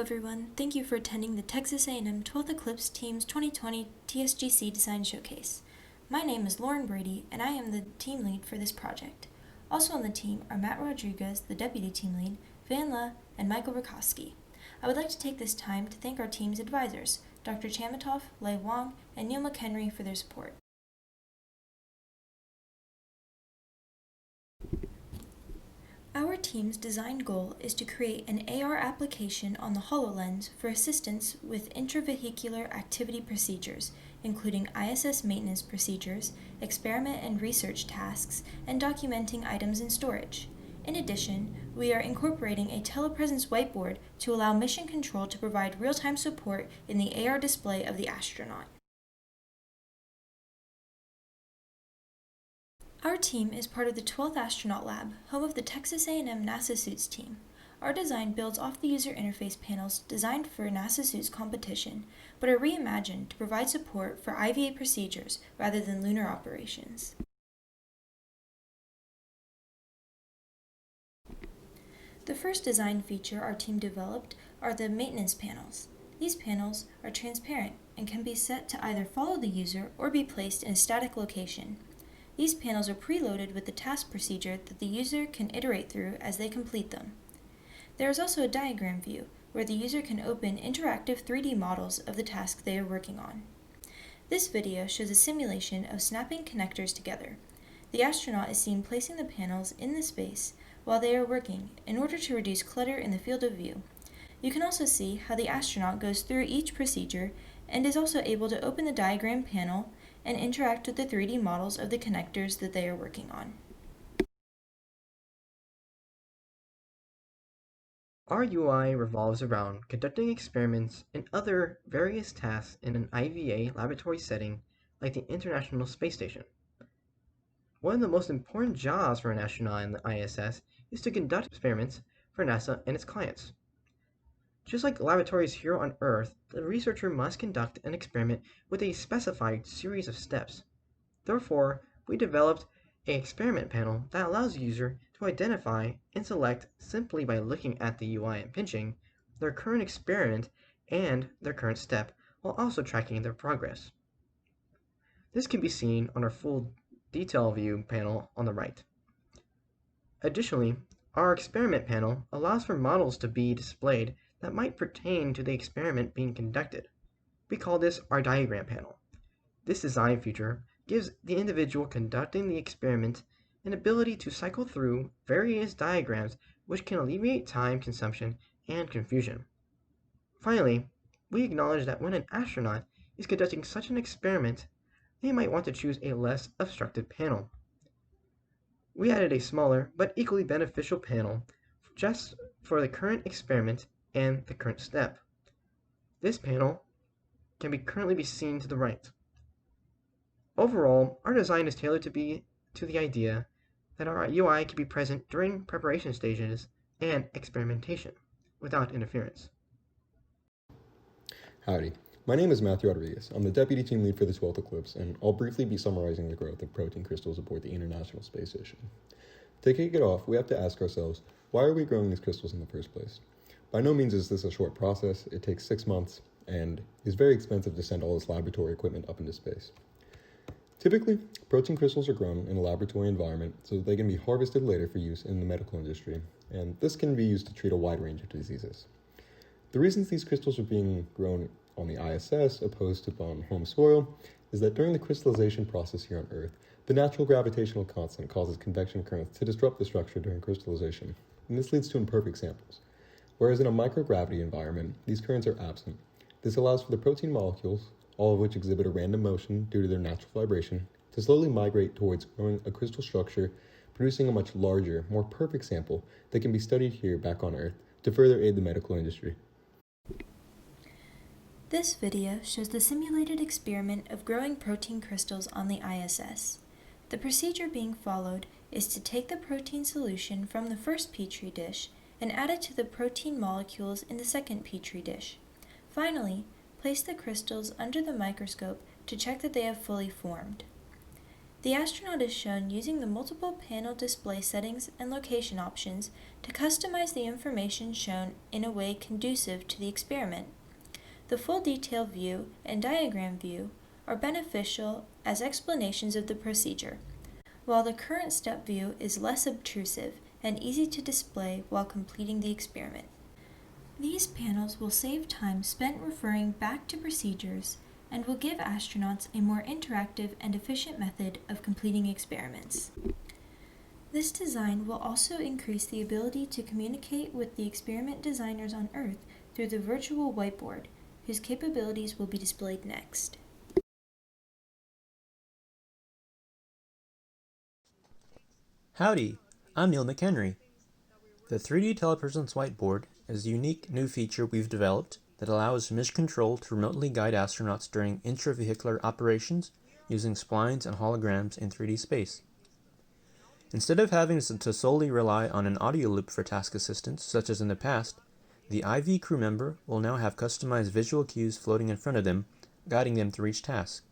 everyone, thank you for attending the Texas A&M 12th Eclipse Team's 2020 TSGC Design Showcase. My name is Lauren Brady, and I am the team lead for this project. Also on the team are Matt Rodriguez, the deputy team lead, Van La, and Michael Rakowski. I would like to take this time to thank our team's advisors, Dr. Chamitoff, Lei Wong, and Neil McHenry for their support. Our team's design goal is to create an AR application on the HoloLens for assistance with intravehicular activity procedures, including ISS maintenance procedures, experiment and research tasks, and documenting items in storage. In addition, we are incorporating a telepresence whiteboard to allow mission control to provide real-time support in the AR display of the astronaut. Our team is part of the 12th Astronaut Lab, home of the Texas A&M NASA Suits team. Our design builds off the user interface panels designed for NASA Suits competition, but are reimagined to provide support for IVA procedures rather than lunar operations. The first design feature our team developed are the maintenance panels. These panels are transparent and can be set to either follow the user or be placed in a static location. These panels are preloaded with the task procedure that the user can iterate through as they complete them. There is also a diagram view, where the user can open interactive 3D models of the task they are working on. This video shows a simulation of snapping connectors together. The astronaut is seen placing the panels in the space while they are working in order to reduce clutter in the field of view. You can also see how the astronaut goes through each procedure and is also able to open the diagram panel and interact with the 3D models of the connectors that they are working on. Our UI revolves around conducting experiments and other various tasks in an IVA laboratory setting like the International Space Station. One of the most important jobs for an astronaut in the ISS is to conduct experiments for NASA and its clients. Just like laboratories here on Earth, the researcher must conduct an experiment with a specified series of steps. Therefore, we developed an experiment panel that allows the user to identify and select simply by looking at the UI and pinching their current experiment and their current step, while also tracking their progress. This can be seen on our full detail view panel on the right. Additionally, our experiment panel allows for models to be displayed that might pertain to the experiment being conducted. We call this our diagram panel. This design feature gives the individual conducting the experiment an ability to cycle through various diagrams, which can alleviate time consumption and confusion. Finally, we acknowledge that when an astronaut is conducting such an experiment, they might want to choose a less obstructed panel. We added a smaller but equally beneficial panel just for the current experiment and the current step. This panel can currently be seen to the right. Overall, our design is tailored to the idea that our UI can be present during preparation stages and experimentation without interference. Howdy, my name is Matthew Rodriguez. I'm the deputy team lead for the 12th Eclipse, and I'll briefly be summarizing the growth of protein crystals aboard the International Space Station. To kick it off, we have to ask ourselves, why are we growing these crystals in the first place? By no means is this a short process. It takes 6 months and is very expensive to send all this laboratory equipment up into space. Typically, protein crystals are grown in a laboratory environment so that they can be harvested later for use in the medical industry, and this can be used to treat a wide range of diseases. The reasons these crystals are being grown on the ISS opposed to on home soil is that during the crystallization process here on Earth, the natural gravitational constant causes convection currents to disrupt the structure during crystallization, and this leads to imperfect samples. Whereas in a microgravity environment, these currents are absent. This allows for the protein molecules, all of which exhibit a random motion due to their natural vibration, to slowly migrate towards growing a crystal structure, producing a much larger, more perfect sample that can be studied here back on Earth to further aid the medical industry. This video shows the simulated experiment of growing protein crystals on the ISS. The procedure being followed is to take the protein solution from the first Petri dish and add it to the protein molecules in the second Petri dish. Finally, place the crystals under the microscope to check that they have fully formed. The astronaut is shown using the multiple panel display settings and location options to customize the information shown in a way conducive to the experiment. The full detail view and diagram view are beneficial as explanations of the procedure, while the current step view is less obtrusive and easy to display while completing the experiment. These panels will save time spent referring back to procedures and will give astronauts a more interactive and efficient method of completing experiments. This design will also increase the ability to communicate with the experiment designers on Earth through the virtual whiteboard, whose capabilities will be displayed next. Howdy, I'm Neil McHenry. The 3D Telepresence Whiteboard is a unique new feature we've developed that allows Mission Control to remotely guide astronauts during intravehicular operations using splines and holograms in 3D space. Instead of having to solely rely on an audio loop for task assistance, such as in the past, the IV crew member will now have customized visual cues floating in front of them, guiding them through each task.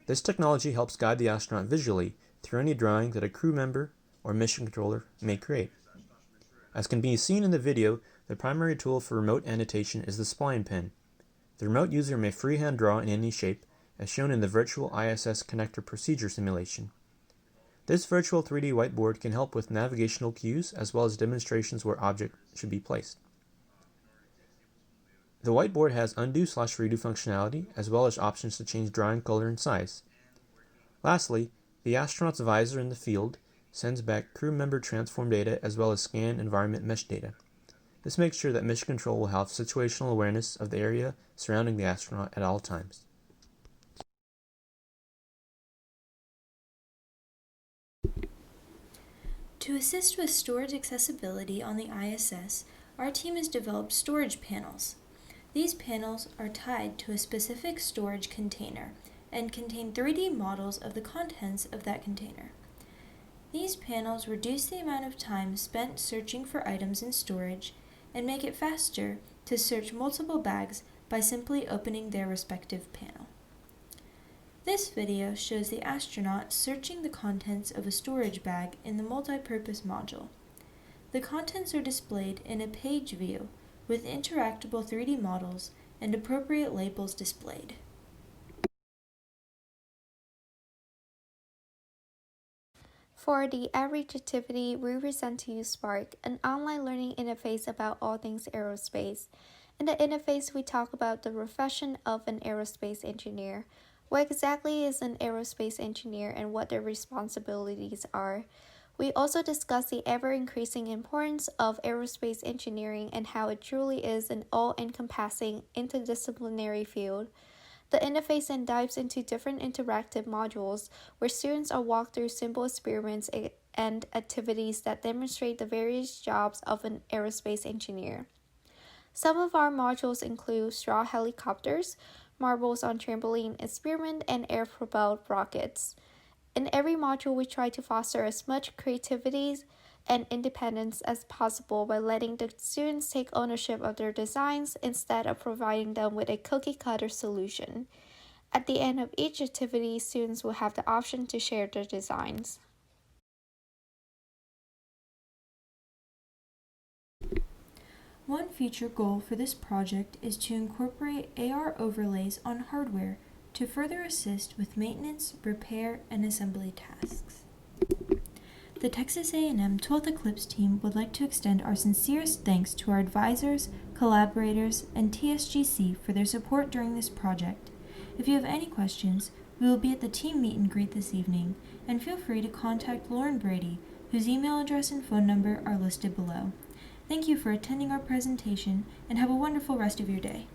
This technology helps guide the astronaut visually through any drawing that a crew member or mission controller may create. As can be seen in the video, the primary tool for remote annotation is the spline pen. The remote user may freehand draw in any shape, as shown in the virtual ISS connector procedure simulation. This virtual 3D whiteboard can help with navigational cues as well as demonstrations where objects should be placed. The whiteboard has undo/redo functionality as well as options to change drawing color and size. Lastly, the astronaut's visor in the field sends back crew member transform data as well as scan environment mesh data. This makes sure that Mission Control will have situational awareness of the area surrounding the astronaut at all times. To assist with storage accessibility on the ISS, our team has developed storage panels. These panels are tied to a specific storage container and contain 3D models of the contents of that container. These panels reduce the amount of time spent searching for items in storage and make it faster to search multiple bags by simply opening their respective panel. This video shows the astronaut searching the contents of a storage bag in the multi-purpose module. The contents are displayed in a page view with interactable 3D models and appropriate labels displayed. For the outreach activity, we present to you Spark, an online learning interface about all things aerospace. In the interface, we talk about the profession of an aerospace engineer. What exactly is an aerospace engineer and what their responsibilities are? We also discuss the ever-increasing importance of aerospace engineering and how it truly is an all-encompassing interdisciplinary field. The interface then dives into different interactive modules where students are walked through simple experiments and activities that demonstrate the various jobs of an aerospace engineer. Some of our modules include straw helicopters, marbles on trampoline experiment, and air-propelled rockets. In every module, we try to foster as much creativity and independence as possible by letting the students take ownership of their designs instead of providing them with a cookie-cutter solution. At the end of each activity, students will have the option to share their designs. One future goal for this project is to incorporate AR overlays on hardware to further assist with maintenance, repair, and assembly tasks. The Texas A&M 12th Eclipse team would like to extend our sincerest thanks to our advisors, collaborators, and TSGC for their support during this project. If you have any questions, we will be at the team meet and greet this evening, and feel free to contact Lauren Brady, whose email address and phone number are listed below. Thank you for attending our presentation, and have a wonderful rest of your day.